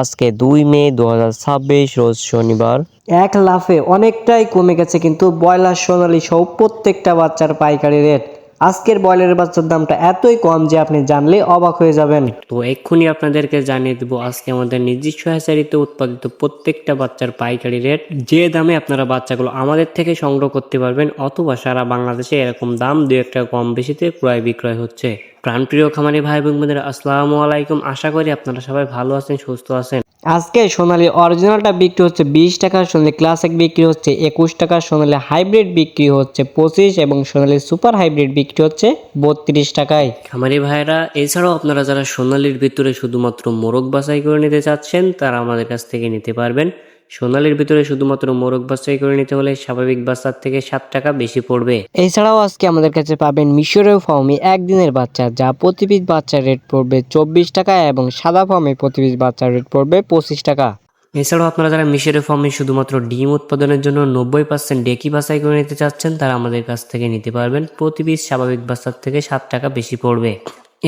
আজকে 2 মে 2026 রোজ শনিবার। এক লাফে অনেকটাই কমে গেছে কিন্তু ব্রয়লার সোনালী সহ প্রত্যেকটা বাচ্চার পাইকারি রেট। আজকের ব্রয়লারের বাচ্চার দামটা এতই কম যে আপনি জানলে অবাক হয়ে যাবেন। তো এক্ষুনি আপনাদেরকে জানিয়ে দেবো আজকে আমাদের নিজস্ব হ্যাচারিতে উৎপাদিত প্রত্যেকটা বাচ্চার পাইকারি রেট, যে দামে আপনারা বাচ্চাগুলো আমাদের থেকে সংগ্রহ করতে পারবেন, অথবা সারা বাংলাদেশে এরকম দাম 2-1 টাকা কম বেশিতে ক্রয় বিক্রয় হচ্ছে। প্রাণপ্রিয় খামারি ভাই বোনদের আসসালামু আলাইকুম। আশা করি আপনারা সবাই ভালো আছেন, সুস্থ আছেন। আজকে সোনালী অরিজিনালটা বিক্রি হচ্ছে 20 টাকা, সোনালী ক্লাসিক বিক্রি হচ্ছে 21 টাকা, সোনালী হাইব্রিড বিক্রি হচ্ছে 25 এবং সোনালী সুপার হাইব্রিড বিক্রি হচ্ছে 32 টাকায়। খামারি ভাইরা, এছাড়াও আপনারা যারা সোনালীর ভিতরে শুধুমাত্র মোরগ বাছাই করে নিতে চাচ্ছেন তারা আমাদের কাছ থেকে নিতে পারবেন। সোনালীর ভিতরে শুধুমাত্র মোরগ বাছাই করে নিতে হলে স্বাভাবিক বাচ্চার থেকে 7 টাকা বেশি পড়বে। এছাড়াও আজকে আমাদের কাছে পাবেন মিশরীয় ফার্মি একদিনের বাচ্চা, যা প্রতি পিস বাচ্চার রেট পড়বে 24 টাকা এবং সাদা ফার্মি প্রতি পিস বাচ্চার রেট পড়বে 25 টাকা। এছাড়াও আপনারা যারা মিশরের ফার্মে শুধুমাত্র ডিম উৎপাদনের জন্য 90% ডেকি বাছাই করে নিতে চাচ্ছেন তারা আমাদের কাছ থেকে নিতে পারবেন। প্রতি পিস স্বাভাবিক বাচ্চার থেকে 7 টাকা বেশি পড়বে।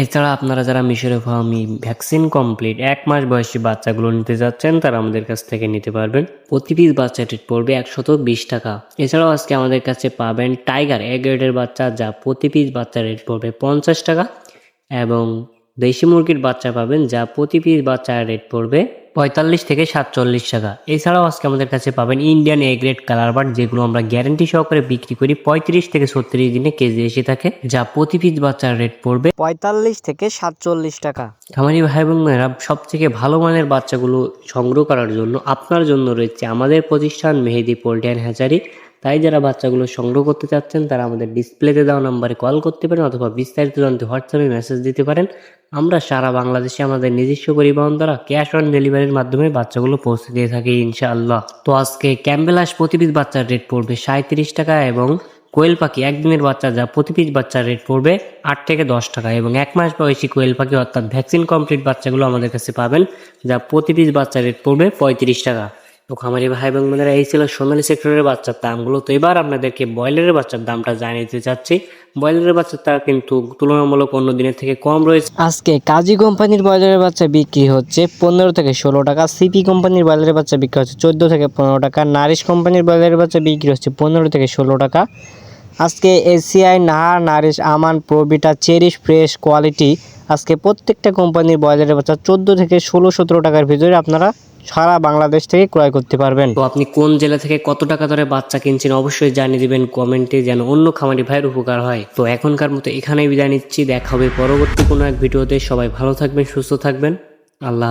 এছাড়া আপনারা যারা মিশরের ফার্মি ভ্যাকসিন কমপ্লিট 1 মাস বয়সী বাচ্চাগুলো নিতে যাচ্ছেন তারা আমাদের কাছ থেকে নিতে পারবেন। প্রতি পিস বাচ্চা রেট পড়বে 120 টাকা। এছাড়াও আজকে আমাদের কাছে পাবেন টাইগার এ গ্রেডের বাচ্চা, যা প্রতি পিস বাচ্চা রেট পড়বে 50 টাকা, এবং দেশি মুরগির বাচ্চা পাবেন যা প্রতি পিস বাচ্চার রেট পড়বে 45 থেকে 47 টাকা। এছাড়াও আজকে আমাদের কাছে পাবেন Indian A grade colour bird, যেগুলো আমরা গ্যারান্টি সহকারে বিক্রি করি 35 থেকে 36 দিনে কেজি এসে থাকে, যা প্রতি পিস বাচ্চার রেট পড়বে 45 থেকে 47 টাকা। খামারি ভাই বোনেরা, সব থেকে ভালো মানের বাচ্চাগুলো সংগ্রহ করার জন্য আপনার জন্য রয়েছে আমাদের প্রতিষ্ঠান মেহেদি পোল্ট্রি অ্যান্ড হ্যাচারি। তাই যারা বাচ্চাগুলো সংগ্রহ করতে চাচ্ছেন তারা আমাদের ডিসপ্লেতে দেওয়া নাম্বারে কল করতে পারেন, অথবা বিস্তারিত জানতে হোয়াটসঅ্যাপে মেসেজ দিতে পারেন। আমরা সারা বাংলাদেশে আমাদের নিজস্ব পরিবহন দ্বারা ক্যাশ অন ডেলিভারির মাধ্যমে বাচ্চাগুলো পৌঁছে দিয়ে থাকি ইনশাআল্লাহ। তো আজকে ক্যাম্বেল হাঁস প্রতি পিস বাচ্চার রেট পড়বে 37 টাকা, এবং কোয়েল পাখি একদিনের বাচ্চা, যা প্রতি পিস বাচ্চার রেট পড়বে 8 থেকে 10 টাকা, এবং 1 মাস বয়সী কোয়েল পাখি অর্থাৎ ভ্যাকসিন কমপ্লিট বাচ্চাগুলো আমাদের কাছে পাবেন, যা প্রতি পিস বাচ্চার রেট পড়বে 35 টাকা। তো খামারি ভাই বোনেরা, এই ছিল সোনালী সেক্টরের বাচ্চার দামগুলো। তো এবার আপনাদেরকে ব্রয়লারের বাচ্চার দামটা জানিয়ে দিতে চাচ্ছি। ব্রয়লারের বাচ্চাটা কিন্তু তুলনামূলক অন্য দিনের থেকে কম রয়েছে। আজকে কাজী কোম্পানির ব্রয়লারের বাচ্চা বিক্রি হচ্ছে 15 থেকে 16 টাকা, সিপি কোম্পানির ব্রয়লারের বাচ্চা বিক্রি হচ্ছে 14 থেকে 15 টাকা, নারিশ কোম্পানির ব্রয়লারের বাচ্চা বিক্রি হচ্ছে 15 থেকে 16 টাকা। আজকে এসিআই, নাহার, নারিশ, আমান, প্রোবিটা, চেরিশ, ফ্রেশ, কোয়ালিটি, আজকে প্রত্যেকটা কোম্পানির ব্রয়লারের বাচ্চা 14 থেকে 16-17 টাকার ভিতরে আপনারা সারা বাংলাদেশ থেকে ক্রয় করতে পারবেন। তো আপনি কোন জেলা থেকে কত টাকা ধরে বাচ্চা কিনছেন অবশ্যই জানিয়ে দিবেন কমেন্টে, যেন অন্য খামারি ভাইয়ের উপকার হয়। তো এখনকার মতো এখানেই বিদায় নিচ্ছি, দেখা হবে পরবর্তী কোনো এক ভিডিওতে। সবাই ভালো থাকবেন, সুস্থ থাকবেন, আল্লাহ।